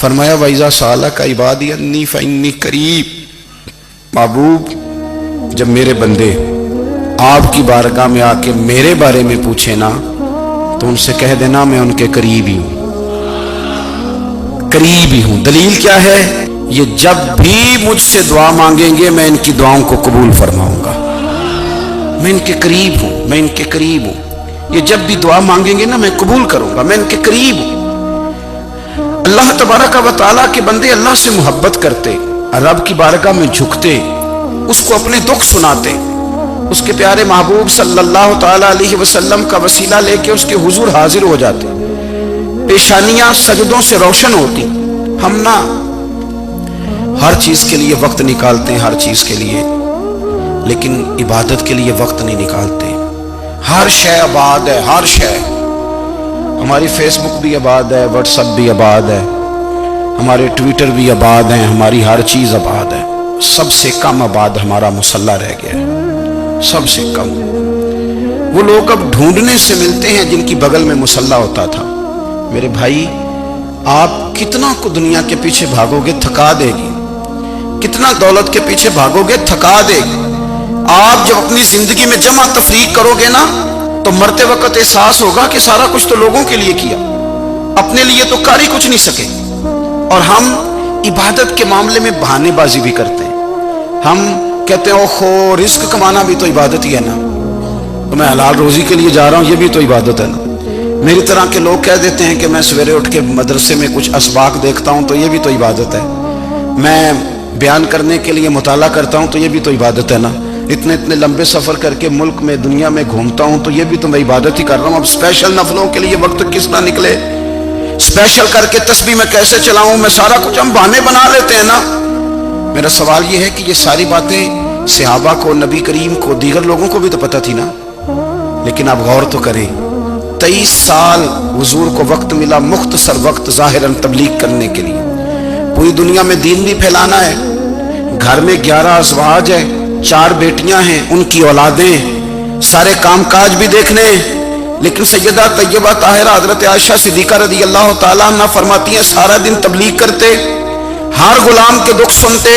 فرمایا وَإِذَا سَأَلَكَ عِبَادِي أَنِّي فَإِنِّي قَرِيب، محبوب جب میرے بندے آپ کی بارگاہ میں آ کے میرے بارے میں پوچھے نا تو ان سے کہہ دینا میں ان کے قریب ہی ہوں، قریب ہی ہوں۔ دلیل کیا ہے؟ یہ جب بھی مجھ سے دعا مانگیں گے میں ان کی دعاؤں کو قبول فرماؤں گا، میں ان کے قریب ہوں، میں ان کے قریب ہوں۔ یہ جب بھی دعا مانگیں گے نا میں قبول کروں گا، میں ان کے قریب ہوں۔ اللہ تبارک و تعالیٰ کے بندے اللہ سے محبت کرتے، رب کی بارگاہ میں جھکتے، اس کو اپنے دکھ سناتے، اس کے پیارے محبوب صلی اللہ تعالیٰ علیہ وسلم کا وسیلہ لے کے اس کے حضور حاضر ہو جاتے، پیشانیاں سجدوں سے روشن ہوتی۔ ہم نہ ہر چیز کے لیے وقت نکالتے ہیں، ہر چیز کے لیے، لیکن عبادت کے لیے وقت نہیں نکالتے۔ ہر شے آباد ہے، ہر شے، ہماری فیس بک بھی آباد ہے، واٹس ایپ بھی آباد ہے، ہمارے ٹویٹر بھی آباد ہیں، ہماری ہر چیز آباد ہے۔ سب سے کم آباد ہمارا مصلی رہ گیا ہے، سب سے کم۔ وہ لوگ اب ڈھونڈنے سے ملتے ہیں جن کی بغل میں مصلی ہوتا تھا۔ میرے بھائی آپ کتنا کو دنیا کے پیچھے بھاگو گے تھکا دے گی، کتنا دولت کے پیچھے بھاگو گے تھکا دے گی۔ آپ جب اپنی زندگی میں جمع تفریق کرو گے نا تو مرتے وقت احساس ہوگا کہ سارا کچھ تو لوگوں کے لیے کیا، اپنے لیے تو کر ہی کچھ نہیں سکے۔ اور ہم عبادت کے معاملے میں بہانے بازی بھی کرتے ہیں۔ ہم کہتے ہیں اوہو رزق کمانا بھی تو عبادت ہی ہے نا، تو میں حلال روزی کے لیے جا رہا ہوں، یہ بھی تو عبادت ہے نا۔ میری طرح کے لوگ کہہ دیتے ہیں کہ میں سویرے اٹھ کے مدرسے میں کچھ اسباق دیکھتا ہوں تو یہ بھی تو عبادت ہے، میں بیان کرنے کے لیے مطالعہ کرتا ہوں تو یہ بھی تو عبادت ہے نا، اتنے لمبے سفر کر کے ملک میں دنیا میں گھومتا ہوں تو یہ بھی تو میں عبادت ہی کر رہا ہوں۔ اب اسپیشل نفلوں کے لیے وقت کس طرح نکلے، اسپیشل کر کے تسبیح میں کیسے چلاؤں، میں سارا کچھ ہم بہانے بنا لیتے ہیں نا۔ میرا سوال یہ ہے کہ یہ ساری باتیں صحابہ کو، نبی کریم کو، دیگر لوگوں کو بھی تو پتہ تھی نا، لیکن آپ غور تو کریں 23 سال حضور کو وقت ملا، مختصر وقت ظاہراً تبلیغ کرنے کے لیے، پوری دنیا میں دین بھی پھیلانا ہے۔ گھر میں 11 ازواج ہیں، 4 بیٹیاں ہیں، ان کی اولادیں، سارے کام کاج بھی دیکھنے ہیں، لیکن سیدہ طیبہ طاہرہ حضرت عائشہ صدیقہ رضی اللہ تعالیٰ عنہ فرماتی ہیں سارا دن تبلیغ کرتے، ہر غلام کے دکھ سنتے،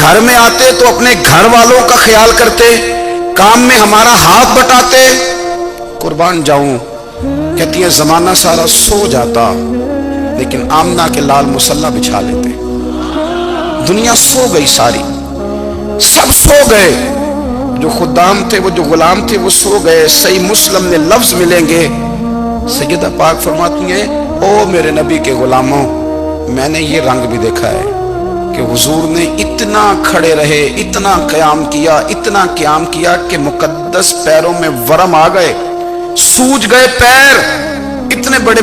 گھر میں آتے تو اپنے گھر والوں کا خیال کرتے، کام میں ہمارا ہاتھ بٹاتے۔ قربان جاؤں، کہتی ہیں زمانہ سارا سو جاتا لیکن آمنہ کے لال مصلی بچھا لیتے۔ دنیا سو گئی، ساری سب سو گئے، جو خدام تھے، وہ جو غلام تھے وہ سو گئے۔ صحیح مسلم میں لفظ ملیں گے، سیدہ پاک فرماتی ہیں او میرے نبی کے غلاموں، میں نے یہ رنگ بھی دیکھا ہے کہ حضور نے اتنا کھڑے رہے، اتنا قیام کیا، اتنا قیام کیا کہ مقدس پیروں میں ورم آ گئے، سوج گئے پیر، اتنے بڑے۔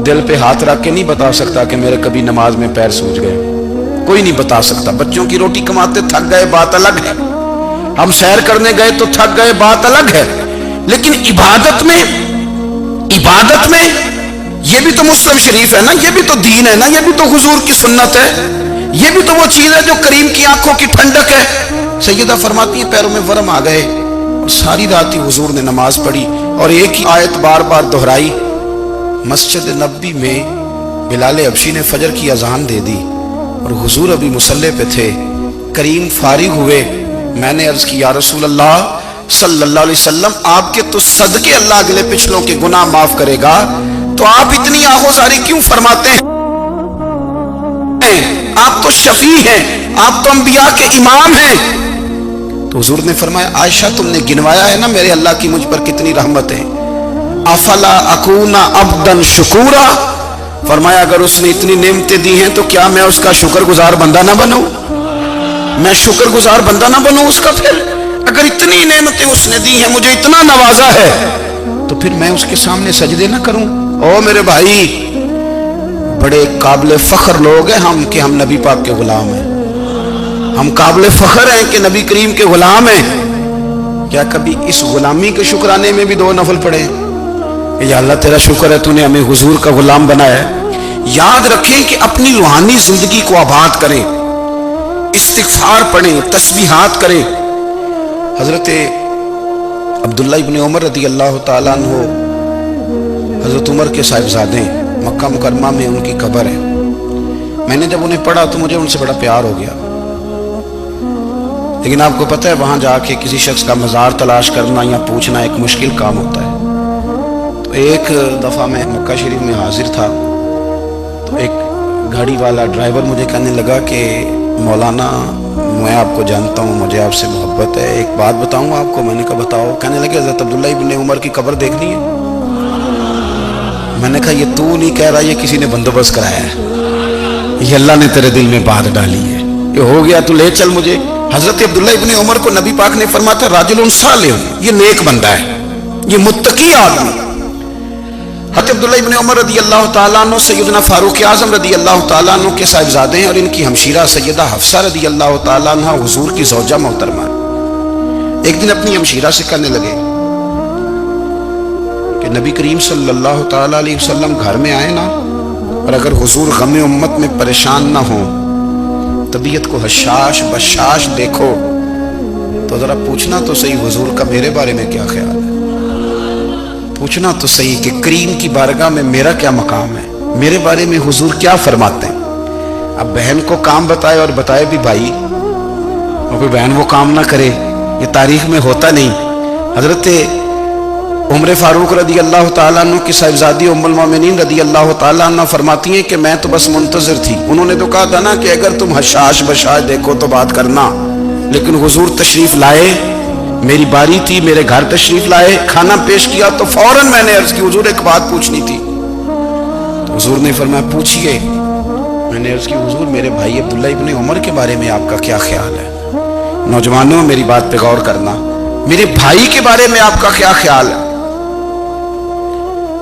دل پہ ہاتھ رکھ کے نہیں بتا سکتا کہ میرے کبھی نماز میں پیر سوج گئے، کوئی نہیں بتا سکتا۔ بچوں کی روٹی کماتے تھک گئے بات الگ ہے، ہم سیر کرنے گئے تو تھک گئے بات الگ ہے، لیکن عبادت میں یہ بھی تو مسلم شریف ہے نا، یہ بھی تو دین ہے نا، یہ بھی تو حضور کی سنت ہے، یہ بھی تو وہ چیز ہے جو کریم کی آنکھوں کی ٹھنڈک ہے۔ سیدہ فرماتی ہیں پیروں میں ورم آ گئے، اور ساری رات ہی حضور نے نماز پڑھی اور ایک ہی آیت بار بار دہرائی۔ مسجد نبوی میں بلال حبشی نے فجر کی اذان دے دی اور حضور ابھی مصلی پہ تھے، کریم فارغ ہوئے، میں نے عرض کی یا رسول اللہ صلی اللہ علیہ وسلم آپ کے تو صدقے اللہ اگلے پچھلوں کے گناہ معاف کرے گا، تو آپ اتنی آہوزاری کیوں فرماتے ہیں؟ آپ تو شفیع ہیں، آپ تو انبیاء کے امام ہیں۔ تو حضور نے فرمایا عائشہ تم نے گنوایا ہے نا میرے اللہ کی مجھ پر کتنی رحمت ہے، افلا اکون عبدا شکورا، فرمایا اگر اس نے اتنی نعمتیں دی ہیں تو کیا میں اس کا شکر گزار بندہ نہ بنوں، میں شکر گزار بندہ نہ بنوں اس کا؟ پھر اگر اتنی نعمتیں اس نے دی ہیں، مجھے اتنا نوازا ہے، تو پھر میں اس کے سامنے سجدے نہ کروں؟ او میرے بھائی، بڑے قابل فخر لوگ ہیں ہم کہ ہم نبی پاک کے غلام ہیں، ہم قابل فخر ہیں کہ نبی کریم کے غلام ہیں۔ کیا کبھی اس غلامی کے شکرانے میں بھی 2 نفل پڑھے کہ یا اللہ تیرا شکر ہے تو نے ہمیں حضور کا غلام بنایا ہے؟ یاد رکھیں کہ اپنی روحانی زندگی کو آباد کریں، استغفار پڑھیں، تسبیحات کریں۔ حضرت عبداللہ ابن عمر رضی اللہ تعالیٰ عنہ حضرت عمر کے صاحبزادے मक्का मुकरमा में उनकी कब्र है। मैंने जब उन्हें पढ़ा तो मुझे उनसे बड़ा प्यार हो गया। लेकिन आपको पता है वहां जाके किसी शख्स का मज़ार तलाश करना या पूछना एक मुश्किल काम होता है। तो एक दफ़ा मैं मक्का शरीफ में हाजिर था तो एक गाड़ी वाला ड्राइवर मुझे कहने लगा कि मौलाना मैं आपको जानता हूँ, मुझे आपसे मोहब्बत है, एक बात बताऊँ आपको। मैंने कहा बताओ। कहने लगे हज़रत अब्दुल्ला इब्न उमर की कब्र देखनी है। मैंने कहा ये तू नहीं कह रहा, ये किसी ने बंदोबस्त कराया है, ये अल्लाह ने तेरे दिल में बात डाली है, ये हो गया, तू ले चल मुझे। हजरत अब्दुल्ला इब्न उमर को नबी पाक ने फरमाया था राजुलुन सालिह, ये नेक बंदा है, ये मुत्तकी आदमी। हज़रत अब्दुल्ला इब्न उमर रदी अल्लाह तआला अन्हु सैयदना फारूक आज़म रदी अल्लाह तआला अन्हु के साहिबजादे हैं और इनकी हमशीरा सैयदा हफ्सा रदी अल्लाह तआला अन्हा हुजूर की ज़ौजा मोहतरमा। एक दिन अपनी हमशीरा से कहने लगे कि नबी करीम सल्लल्लाहु तआला अलैहि वसल्लम घर में आए ना, और अगर हुजूर गम उम्मत में परेशान ना हो, तबीयत को हशाश बशाश देखो, तो जरा पूछना तो सही हुजूर का मेरे बारे में क्या ख्याल है। पूछना तो सही कि करीम की बारगाह में मेरा क्या मकाम है, मेरे बारे में हुजूर क्या फरमाते हैं। अब बहन को काम बताए और बताए भी भाई, और कोई बहन वो काम ना करे, ये तारीख में होता नहीं। हजरत उमर फारूक रदी अल्लाह तआला अन्हु की साहिबजादी उम्मुल मोमिनीन रदी अल्लाह तआला अन्हा फरमाती हैं कि मैं तो बस मुंतजर थी। उन्होंने तो कहा था ना कि अगर तुम हशाश बशाश देखो तो बात करना, लेकिन हुजूर तशरीफ लाए, मेरी बारी थी, मेरे घर तशरीफ लाए, खाना पेश किया तो फौरन मैंने अर्ज की हुजूर एक बात पूछनी थी। तो हुजूर ने फरमाया पूछिए। मैंने अर्ज की हुजूर मेरे भाई अब्दुल्ला इब्न उमर के बारे में आपका क्या ख्याल है। नौजवानों मेरी बात पे गौर करना, मेरे भाई के बारे में आपका क्या ख्याल है।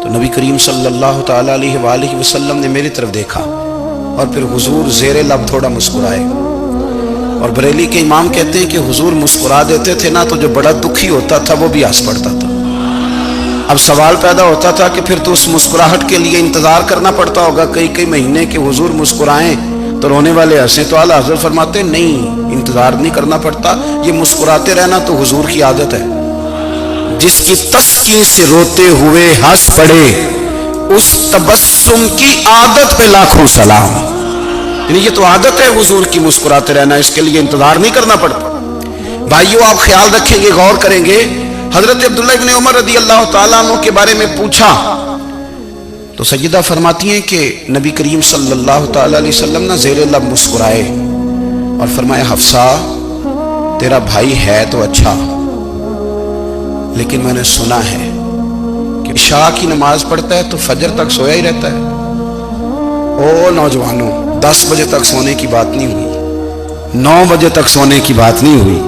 तो नबी करीम सल्लल्लाहु तआला अलैहि वसल्लम ने मेरी तरफ देखा और फिर हुजूर ज़ेरे लब थोड़ा मुस्कुराए। और बरेली के इमाम कहते हैं कि हुजूर मुस्कुरा देते थे ना तो जो बड़ा दुखी होता था वो भी हंस पड़ता था। अब सवाल पैदा होता था कि फिर तो उस मुस्कुराहट के लिए इंतजार करना पड़ता होगा कई कई महीने कि हुजूर मुस्कुराएं तो रोने वाले हंसे। तो आला हज़रत फरमाते नहीं, इंतजार नहीं करना पड़ता, ये मुस्कुराते रहना तो हुजूर की आदत है। जिसकी तस्कीन से रोते हुए हंस पड़े उस तबस्सुम की आदत पे लाखों सलाम। ये तो आदत है हुजूर की मुस्कुराते रहना, इसके लिए इंतजार नहीं करना पड़ता। भाइयों आप ख्याल रखेंगे, गौर करेंगे। हजरत अब्दुल्ला इब्न उमर रदी अल्लाह तआला अन्हु के बारे में पूछा तो सैयदा फरमाती हैं कि नबी करीम सल्लल्लाहु तआला अलैहि वसल्लम ना ज़ेरे लब मुस्कुराए और फरमाया हफ्सा तेरा भाई है तो अच्छा, लेकिन मैंने सुना है कि इशा की नमाज पढ़ता है तो फजर तक सोया ही रहता है। ओ नौजवानों, 10 बजे तक सोने की बात नहीं हुई, 9 बजे तक सोने की बात नहीं हुई,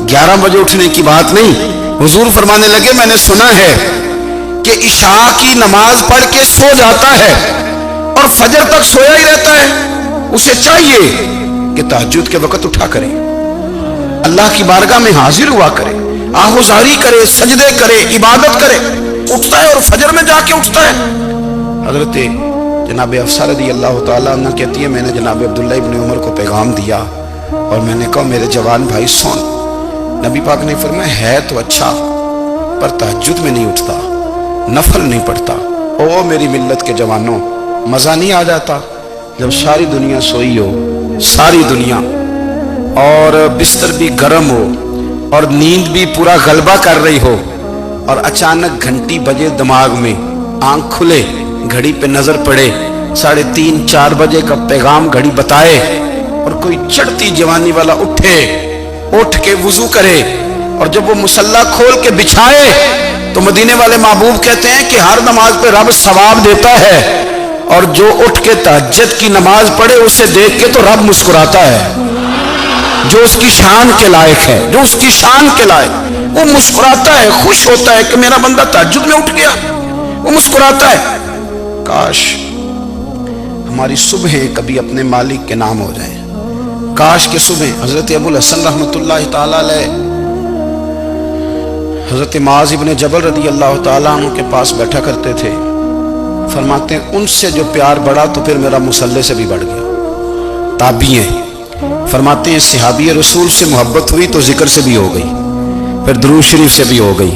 11 बजे उठने की बात नहीं। हुजूर फरमाने लगे मैंने सुना है कि इशा की नमाज पढ़ के सो जाता है और फजर तक सोया ही रहता है। उसे चाहिए कि तहज्जुद के वक्त उठा करे, अल्लाह की बारगाह में हाजिर हुआ करे, आहुजारी करे, सजदे करे, इबादत करे, उठता है और फजर में जाके उठता है। हजरत जनाब हफ्सा रज़ी अल्लाह तआला अन्हा कहती है मैंने जनाब अब्दुल्ला इब्न उमर को पैगाम दिया और मैंने कहा मेरे जवान भाई सुन। नबी पाक ने फरमाया है तो अच्छा पर तहज्जुद में नहीं उठता, नफल नहीं पढ़ता। ओ मेरी मिल्लत के जवानों, मजा नहीं आ जाता जब सारी दुनिया सोई हो, सारी दुनिया, और बिस्तर भी गर्म हो और नींद भी पूरा गलबा कर रही हो और अचानक घंटी बजे दिमाग में, आंख खुले, घड़ी पे नजर पड़े 3:30 4 बजे का पैगाम घड़ी बताए और कोई चढ़ती जवानी वाला उठ के वुजू करे और जब वो मुसल्ला खोल के बिछाए तो मदीने वाले महबूब कहते हैं कि हर नमाज पे रब सवाब देता है और जो उठ के तहज्जुद की नमाज पढ़े उसे देख के तो रब मुस्कुराता है। जो उसकी शान के लायक है, जो उसकी शान के लायक, वो मुस्कुराता है, खुश होता है कि मेरा बंदा तहज्जुद में उठ गया, वो मुस्कुराता है। काश हमारी सुबह कभी अपने मालिक के नाम हो जाए। काश के सुबह हजरत अबुल हसन रहमतुल्लाह ताला अलैह हजरत मुआज़ इब्न जबल रदी अल्लाह ताला अन्हु के पास बैठा करते थे। फरमाते हैं उनसे जो प्यार बढ़ा तो फिर मेरा मुसल्ले से भी बढ़ गया। ताबी फरमाते हैं सहाबी रसूल से मोहब्बत हुई तो जिक्र से भी हो गई, फिर दुरूद शरीफ से भी हो गई।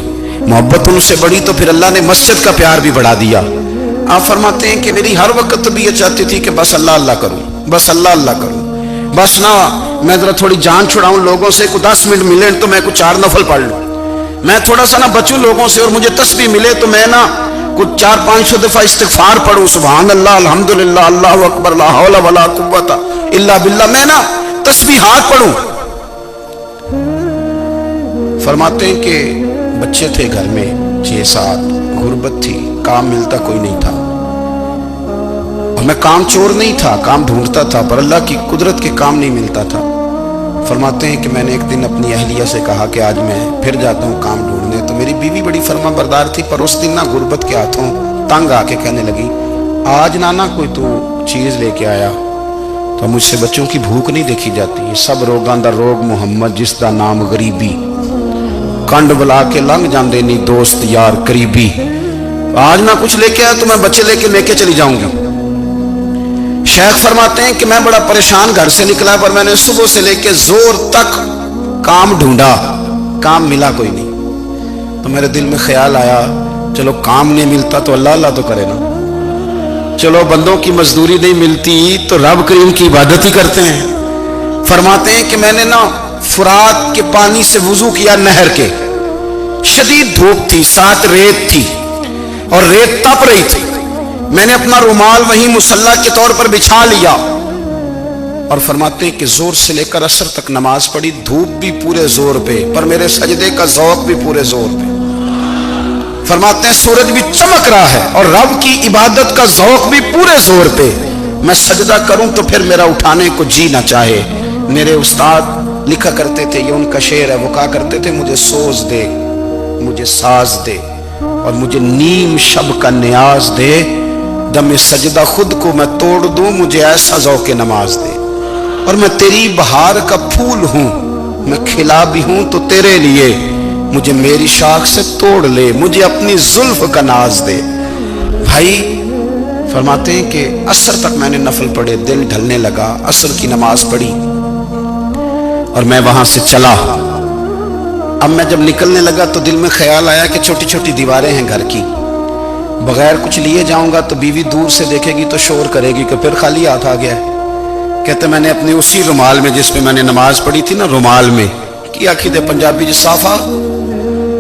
मोहब्बत उनसे बढ़ी तो फिर अल्लाह ने मस्जिद का प्यार भी बढ़ा दिया। आप फरमाते हैं कि मेरी हर वक्त तबीयत चाहती थी कि बस अल्लाह अल्लाह करूं, बस अल्लाह अल्लाह करूं, बस ना मैं जरा थोड़ी जान छुड़ाऊं लोगों से, कुछ 10 मिनट मिले तो मैं कुछ 4 नफल पढ़ लूं, मैं थोड़ा सा ना बचूं लोगों से, और मुझे तस्बीह मिले तो मैं ना कुछ 400-500 दफा इस्तिगफार पढ़ूं, सुभान अल्लाह, अल्हम्दुलिल्लाह, अल्लाहु अकबर, ला हौला वला कुव्वता इल्ला बिल्लाह, मैं ना तस्बीहात पढ़ूं। फरमाते हैं कि बच्चे थे घर में 6-7, गुर्बत थी, काम मिलता कोई नहीं था, और मैं काम चोर नहीं था, काम ढूंढता था, पर अल्लाह की कुदरत के काम नहीं मिलता था। फरमाते हैं कि मैंने एक दिन अपनी अहलिया से कहा कि आज मैं फिर जाता हूँ काम ढूंढने, तो मेरी बीवी बड़ी फर्मा बरदार थी, पर उस दिन ना गुर्बत के हाथों तंग आके कहने लगी, आज नाना कोई तू चीज़ लेके आया, तो मुझसे बच्चों की भूख नहीं देखी जाती, सब रोगां दा रोग मुहम्मद जिसदा नाम गरीबी, कंड बुला के लंघ जाते नहीं दोस्त यार करीबी, आज ना कुछ लेके आया तो मैं बच्चे लेके चली जाऊंगी। शेख फरमाते हैं कि मैं बड़ा परेशान घर से निकला, पर मैंने सुबह से लेके जोर तक काम ढूंढा, काम मिला कोई नहीं, तो मेरे दिल में ख्याल आया चलो काम नहीं मिलता तो अल्लाह अल्लाह तो करे ना, चलो बंदों की मजदूरी नहीं मिलती तो रब करीम की इबादत ही करते हैं। फरमाते हैं कि मैंने ना फुरात के पानी से वुजू किया, नहर के, शदीद धूप थी, साथ रेत थी और रेत तप रही थी, मैंने अपना रुमाल वहीं मुसल्ला के तौर पर बिछा लिया, और फरमाते हैं कि जोर से लेकर असर तक नमाज पढ़ी, धूप भी पूरे जोर पे, पर मेरे सजदे का ज़ौक़ भी पूरे जोर पे। फरमाते हैं सूरज भी चमक रहा है और रब की इबादत का ज़ौक़ भी पूरे जोर पे, मैं सजदा करूं तो फिर मेरा उठाने को जी ना चाहे। मेरे उस्ताद लिखा करते थे, ये उनका शेर है, वो कहा करते थे, मुझे सोज दे, मुझे साज दे, और मुझे नीम शब का न्याज दे, दमे सजदा खुद को मैं तोड़ दूं, मुझे ऐसा ज़ौक़े नमाज दे, और मैं तेरी बहार का फूल हूं, मैं खिला भी हूं तो तेरे लिए, मुझे मेरी शाख से तोड़ ले, मुझे अपनी जुल्फ का नाज दे। भाई फरमाते हैं कि असर तक मैंने नफल पढ़े, दिल ढलने लगा, असर की नमाज पढ़ी और मैं वहां से चला। अब मैं जब निकलने लगा तो दिल में ख्याल आया कि छोटी छोटी दीवारें हैं घर की, बगैर कुछ लिए जाऊंगा तो बीवी दूर से देखेगी तो शोर करेगी कि फिर खाली हाथ आ गया है। कहते मैंने अपने उसी रुमाल में जिसमें मैंने नमाज पढ़ी थी ना, रुमाल में की आखिद पंजाबी साफा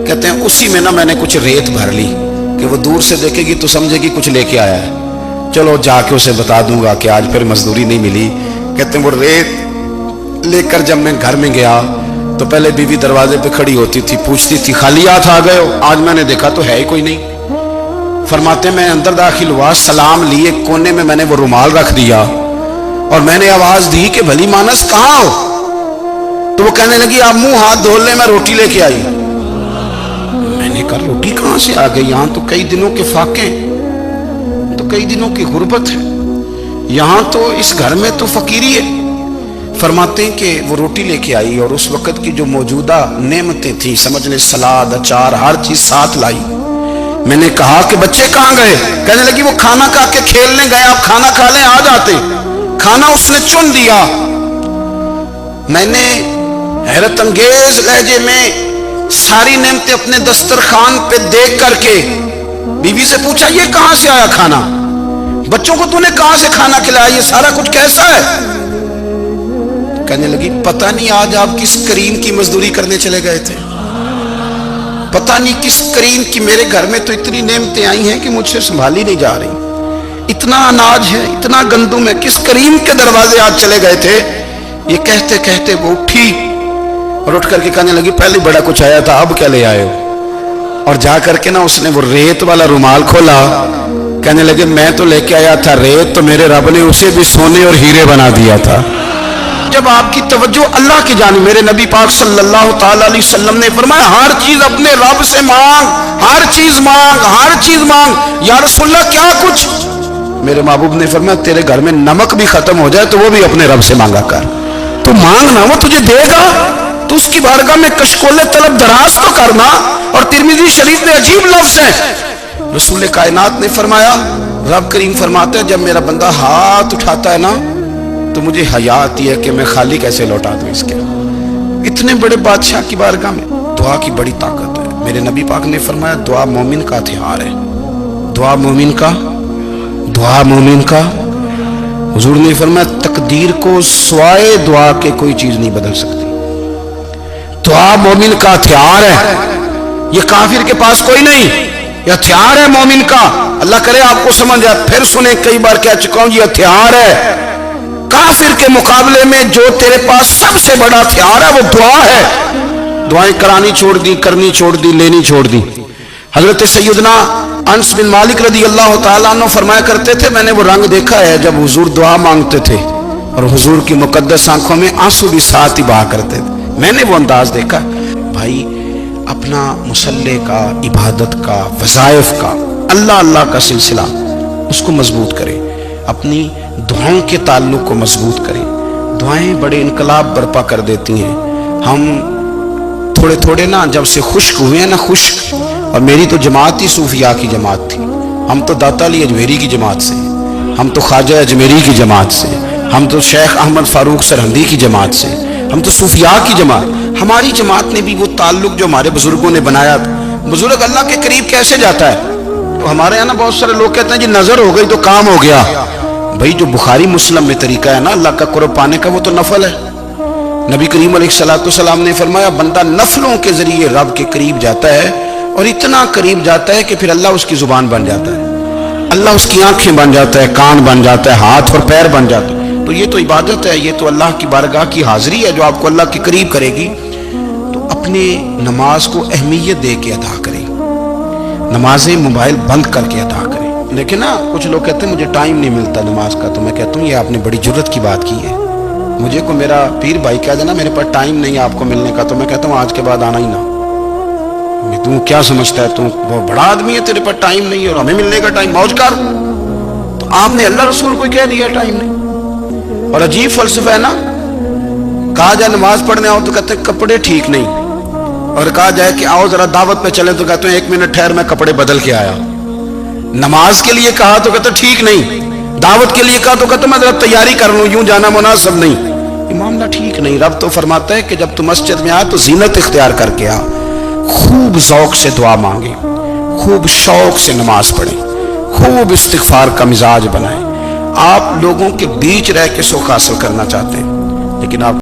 कहते हैं, उसी में ना मैंने कुछ रेत भर ली कि वो दूर से देखेगी तो समझेगी कुछ लेके आया है, चलो जाके उसे बता दूंगा कि आज फिर मजदूरी नहीं मिली। कहते हैं वो रेत लेकर जब मैं घर में गया तो पहले बीवी दरवाजे पे खड़ी होती थी, पूछती थी खाली हाथ आ गए हो, आज मैंने देखा तो है ही कोई नहीं। फरमाते मैं अंदर दाखिल हुआ, सलाम लिए, कोने में मैंने वो रुमाल रख दिया और मैंने आवाज दी कि भली मानस कहाँ हो, तो वो कहने लगी आप मुंह हाथ धो ले, मैं रोटी लेके आई। मैंने कहा रोटी कहां से आ गई, यहां तो कई दिनों के फाके, तो कई दिनों की गुर्बत है, यहां तो इस घर में तो फकीरी है। फरमाते हैं कि वो रोटी लेके आई और उस वक्त की जो मौजूदा नेमतें थी, समझ ले सलाद अचार हर चीज साथ लाई। मैंने कहा कि बच्चे कहाँ गए, कहने लगी वो खाना खा के खेलने गए, आप खाना खा लें आ जाते। खाना उसने चुन दिया। मैंने हैरत अंगेज लहजे में सारी नेमतें अपने दस्तरखान पे देख करके बीवी से पूछा ये कहां से आया खाना, बच्चों को तूने कहां से खाना खिलाया, ये सारा कुछ कैसा है। कहने लगी पता नहीं आज आप किस करीम की मजदूरी करने चले गए थे, पता नहीं किस करीम की, मेरे घर में तो इतनी नेमतें आई हैं कि मुझसे संभाली नहीं जा रही, इतना अनाज है इतना गंदुम है, किस करीम के दरवाजे आज चले गए थे। ये कहते कहते वो उठी और उठ करके कहने लगी पहले बड़ा कुछ आया था, अब क्या ले आए हो। और जा करके ना उसने वो रेत वाला रुमाल खोला, कहने लगे मैं तो लेके आया था रेत, तो मेरे रब ने उसे भी सोने और हीरे बना दिया था। जब आपकी तवज्जो अल्लाह की जानिब, मेरे नबी पाक सल्लल्लाहु ताला अलैहि वसल्लम ने फरमाया हर चीज अपने रब से मांग, हर चीज मांग, हर चीज मांग। या रसूलल्लाह क्या कुछ, मेरे महबूब ने फरमाया तेरे घर में नमक भी खत्म हो जाए तो वो भी अपने रब से मांगा कर, तो मांगना वो तुझे देगा, तो उसकी बारगाह में कशकोले तलब दराज तो करना। और तिरमिजी शरीफ में अजीब लफ्ज है, रसूल कायनात ने फरमाया, रब करीम फरमाते हैं जब मेरा बंदा हाथ उठाता है ना तो मुझे हया आती है कि मैं खाली कैसे लौटा दूं इसके। इतने बड़े बादशाह की बारगाह में दुआ की बड़ी ताकत है। मेरे नबी पाक ने फरमाया दुआ मोमिन का हथियार है, दुआ मोमिन का दुआ मोमिन का, हुजूर ने फरमाया तकदीर को सिवाय दुआ के कोई चीज नहीं बदल सकती। दुआ मोमिन का हथियार है, ये काफिर के पास कोई नहीं, ये हथियार है मोमिन का। अल्लाह करे आपको समझ आए, फिर सुने, कई बार कह चुका हूं, ये हथियार है। काफिर के मुकाबले में जो तेरे पास सबसे बड़ा हथियार है वो दुआ है। दुआएं करानी छोड़ दी, करनी छोड़ दी, लेनी छोड़ दी। हजरत सैयदना अनस बिन मालिक रदी अल्लाह तआला अन्हु फरमाया करते थे, मैंने वो रंग देखा है जब हुजूर दुआ मांगते थे और हुजूर की मुकद्दस आंखों में आंसू भी साथ ही बहा करते थे। मैंने वो अंदाज देखा। भाई अपना मुसल्ले का, इबादत का, वज़ाइफ का, अल्लाह अल्लाह का सिलसिला उसको मजबूत करें, अपनी दुआओं के ताल्लुक को मजबूत करें। दुआएं बड़े इनकलाब बर्पा कर देती हैं। हम थोड़े थोड़े ना जब से खुश्क हुए हैं ना, खुश्क, और मेरी तो जमात ही सूफिया की जमात थी। हम तो दाता अली अजमेरी की जमात से, हम तो ख्वाजा अजमेरी की जमात से, हम तो शेख अहमद फारूक सरहंदी की जमात से, हम तो सूफिया की जमात। हमारी जमात ने भी वो ताल्लुक जो हमारे बुजुर्गों ने बनाया था। बुजुर्ग अल्लाह के करीब कैसे जाता है? तो हमारे यहाँ ना बहुत सारे लोग कहते हैं जी नजर हो गई तो काम हो गया। भाई जो बुखारी मुस्लिम में तरीका है ना अल्लाह का कुर्ब पाने का, वो तो नफल है। नबी करीम अलैहिस्सलाम ने फरमाया बंदा नफलों के जरिए रब के करीब जाता है, और इतना करीब जाता है कि फिर अल्लाह उसकी जुबान बन जाता है, अल्लाह उसकी आंखें बन जाता है, कान बन जाता है, हाथ और पैर बन जाता है। तो ये तो इबादत है, ये तो अल्लाह की बारगाह की हाजिरी है जो आपको अल्लाह के करीब करेगी। तो अपने नमाज को अहमियत दे के अदा करें, नमाजें मोबाइल बंद करके अदा करें। लेकिन ना कुछ लोग कहते हैं मुझे टाइम नहीं मिलता नमाज का, तो मैं कहता हूँ ये आपने बड़ी जुर्रत की बात की है। मुझे को मेरा पीर भाई कह देना मेरे पास टाइम नहीं है आपको मिलने का, तो मैं कहता हूँ आज के बाद आना ही ना। तू क्या समझता है, तू बहुत बड़ा आदमी है, तेरे पास टाइम नहीं है और हमें मिलने का टाइम, मौज कर। तो आपने अल्लाह रसूल को कह दिया टाइम नहीं। और अजीब फलसफा है ना, कहा जाए नमाज पढ़ने आओ तो कहते हैं कपड़े ठीक नहीं, और कहा जाए कि आओ जरा दावत पे चले तो कहते हैं 1 मिनट ठहर मैं कपड़े बदल के आया। नमाज के लिए कहा तो कहते ठीक नहीं, दावत के लिए कहा तो कहते मैं जरा तैयारी कर लूं, यूं जाना मुनासिब नहीं। ये मामला ठीक नहीं। रब तो फरमाता है कि जब तू मस्जिद में आ तो जीनत इख्तियार करके आ, खूब ज़ौक़ से दुआ मांगे, खूब शौक से नमाज पढ़े, खूब इस्तिग़फ़ार का मिजाज बनाए। आप लोगों के बीच रह के सुख हासिल करना चाहते हैं, लेकिन आप